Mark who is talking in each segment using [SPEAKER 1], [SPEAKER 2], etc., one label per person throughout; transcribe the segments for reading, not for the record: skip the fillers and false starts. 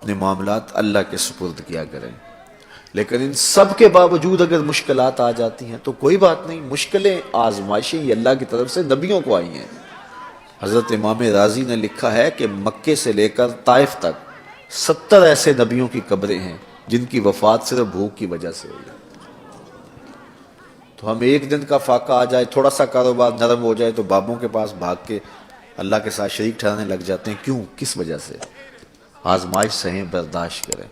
[SPEAKER 1] اپنے معاملات اللہ کے سپرد کیا کریں۔ لیکن ان سب کے باوجود اگر مشکلات آ جاتی ہیں تو کوئی بات نہیں، مشکلیں آزمائشیں یہ اللہ کی طرف سے نبیوں کو آئی ہیں۔ حضرت امام رازی نے لکھا ہے کہ مکے سے لے کر طائف تک 70 ایسے نبیوں کی قبریں ہیں جن کی وفات صرف بھوک کی وجہ سے ہوئی۔ تو ہم ایک دن کا فاقہ آ جائے، تھوڑا سا کاروبار نرم ہو جائے تو بابوں کے پاس بھاگ کے اللہ کے ساتھ شریک ٹھہرانے لگ جاتے ہیں۔ کیوں؟ کس وجہ سے؟ آزمائش سہیں، برداشت کریں۔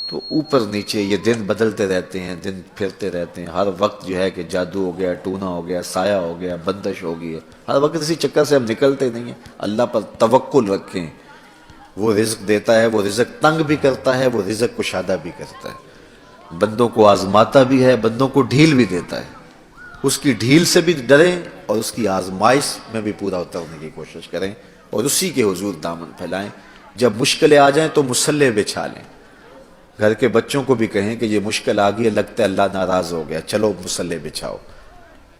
[SPEAKER 1] تو اوپر نیچے یہ دن بدلتے رہتے ہیں، دن پھرتے رہتے ہیں، ہر وقت جو ہے کہ جادو ہو گیا، ٹونا ہو گیا، سایہ ہو گیا، بندش ہو گئی ہے، ہر وقت اسی چکر سے ہم نکلتے نہیں ہیں۔ اللہ پر توکل رکھیں، وہ رزق دیتا ہے، وہ رزق تنگ بھی کرتا ہے، وہ رزق کشادہ بھی کرتا ہے، بندوں کو آزماتا بھی ہے، بندوں کو ڈھیل بھی دیتا ہے۔ اس کی ڈھیل سے بھی ڈریں اور اس کی آزمائش میں بھی پورا اترنے کی کوشش کریں اور اسی کے حضور دامن پھیلائیں۔ جب مشکلیں آ جائیں تو مصلح بچھا لیں، گھر کے بچوں کو بھی کہیں کہ یہ مشکل آ گئی ہے، لگتا ہے اللہ ناراض ہو گیا، چلو مصلح بچھاؤ۔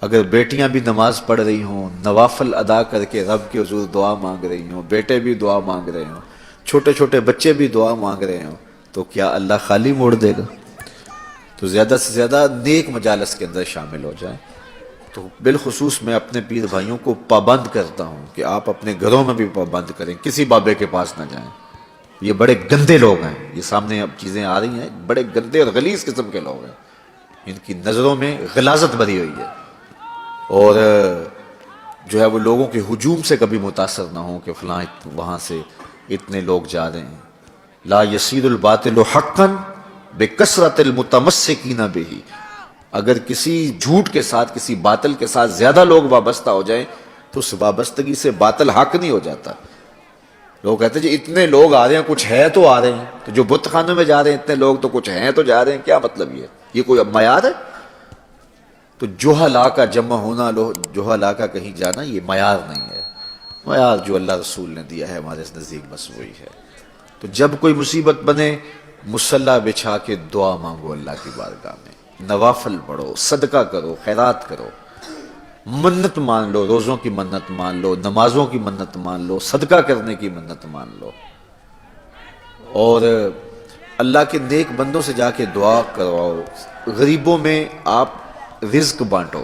[SPEAKER 1] اگر بیٹیاں بھی نماز پڑھ رہی ہوں، نوافل ادا کر کے رب کے حضور دعا مانگ رہی ہوں، بیٹے بھی دعا مانگ رہے ہوں، چھوٹے چھوٹے بچے بھی دعا مانگ رہے ہوں، تو کیا اللہ خالی موڑ دے گا؟ تو زیادہ سے زیادہ نیک مجالس کے اندر شامل ہو جائیں۔ تو بالخصوص میں اپنے پیر بھائیوں کو پابند کرتا ہوں کہ آپ اپنے گھروں میں بھی پابند کریں، کسی بابے کے پاس نہ جائیں۔ یہ بڑے گندے لوگ ہیں، یہ سامنے اب چیزیں آ رہی ہیں، بڑے گندے اور غلیظ قسم کے لوگ ہیں، ان کی نظروں میں غلاظت بھری ہوئی ہے، اور جو ہے وہ لوگوں کے ہجوم سے کبھی متاثر نہ ہوں کہ فلاں وہاں سے اتنے لوگ جا رہے ہیں۔ لا یصیر الباطل حقا بکثرت المتمسکین بہ، اگر کسی جھوٹ کے ساتھ، کسی باطل کے ساتھ زیادہ لوگ وابستہ ہو جائیں تو اس وابستگی سے باطل حق نہیں ہو جاتا۔ لوگ کہتے ہیں جی اتنے لوگ آ رہے ہیں، کچھ ہے تو آ رہے ہیں، تو جو بت خانوں میں جا رہے ہیں اتنے لوگ تو کچھ ہیں تو جا رہے ہیں، کیا مطلب یہ کوئی معیار ہے؟ تو جہلا کا جمع ہونا، جہلا کا کہیں جانا، یہ معیار نہیں ہے۔ معیار جو اللہ رسول نے دیا ہے ہمارے نزدیک بس وہی ہے۔ تو جب کوئی مصیبت بنے، مصلی بچھا کے دعا مانگو اللہ کی بارگاہ میں، نوافل پڑھو، صدقہ کرو، خیرات کرو، منت مان لو، روزوں کی منت مان لو، نمازوں کی منت مان لو، صدقہ کرنے کی منت مان لو، اور اللہ کے نیک بندوں سے جا کے دعا کرواؤ۔ غریبوں میں آپ رزق بانٹو،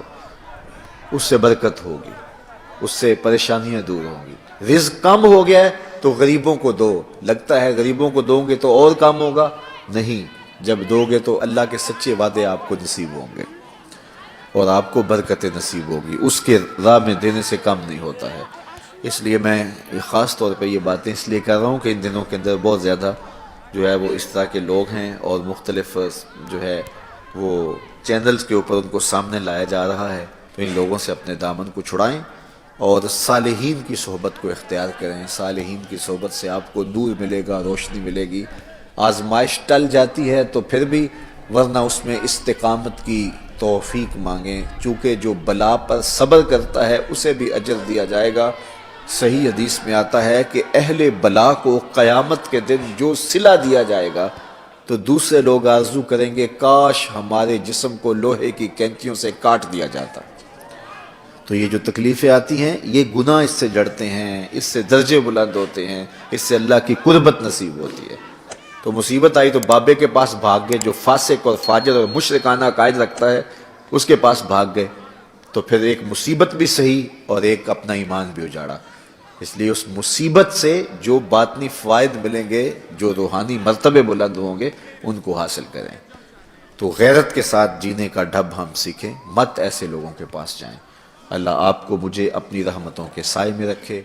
[SPEAKER 1] اس سے برکت ہوگی، اس سے پریشانیاں دور ہوں گی۔ رزق کم ہو گیا ہے تو غریبوں کو دو، لگتا ہے غریبوں کو دو گے تو اور کم ہوگا، نہیں، جب دو گے تو اللہ کے سچے وعدے آپ کو نصیب ہوں گے اور آپ کو برکت نصیب ہوگی، اس کے راہ میں دینے سے کم نہیں ہوتا ہے۔ اس لیے میں خاص طور پہ یہ باتیں اس لیے کر رہا ہوں کہ ان دنوں کے اندر بہت زیادہ جو ہے وہ اس طرح کے لوگ ہیں اور مختلف جو ہے وہ چینلز کے اوپر ان کو سامنے لایا جا رہا ہے، تو ان لوگوں سے اپنے دامن کو چھڑائیں اور صالحین کی صحبت کو اختیار کریں۔ صالحین کی صحبت سے آپ کو نور ملے گا، روشنی ملے گی۔ آزمائش ٹل جاتی ہے تو پھر بھی، ورنہ اس میں استقامت کی توفیق مانگیں، چونکہ جو بلا پر صبر کرتا ہے اسے بھی اجر دیا جائے گا۔ صحیح حدیث میں آتا ہے کہ اہل بلا کو قیامت کے دن جو صلہ دیا جائے گا تو دوسرے لوگ آرزو کریں گے کاش ہمارے جسم کو لوہے کی کینچیوں سے کاٹ دیا جاتا۔ تو یہ جو تکلیفیں آتی ہیں یہ گناہ اس سے جڑتے ہیں، اس سے درجے بلند ہوتے ہیں، اس سے اللہ کی قربت نصیب ہوتی ہے۔ تو مصیبت آئی تو بابے کے پاس بھاگ گئے، جو فاسق اور فاجر اور مشرکانہ عقائد رکھتا ہے اس کے پاس بھاگ گئے، تو پھر ایک مصیبت بھی سہی اور ایک اپنا ایمان بھی اجاڑا۔ اس لیے اس مصیبت سے جو باطنی فوائد ملیں گے، جو روحانی مرتبے بلند ہوں گے، ان کو حاصل کریں۔ تو غیرت کے ساتھ جینے کا ڈھب ہم سیکھیں، مت ایسے لوگوں کے پاس جائیں۔ اللہ آپ کو مجھے اپنی رحمتوں کے سائے میں رکھے۔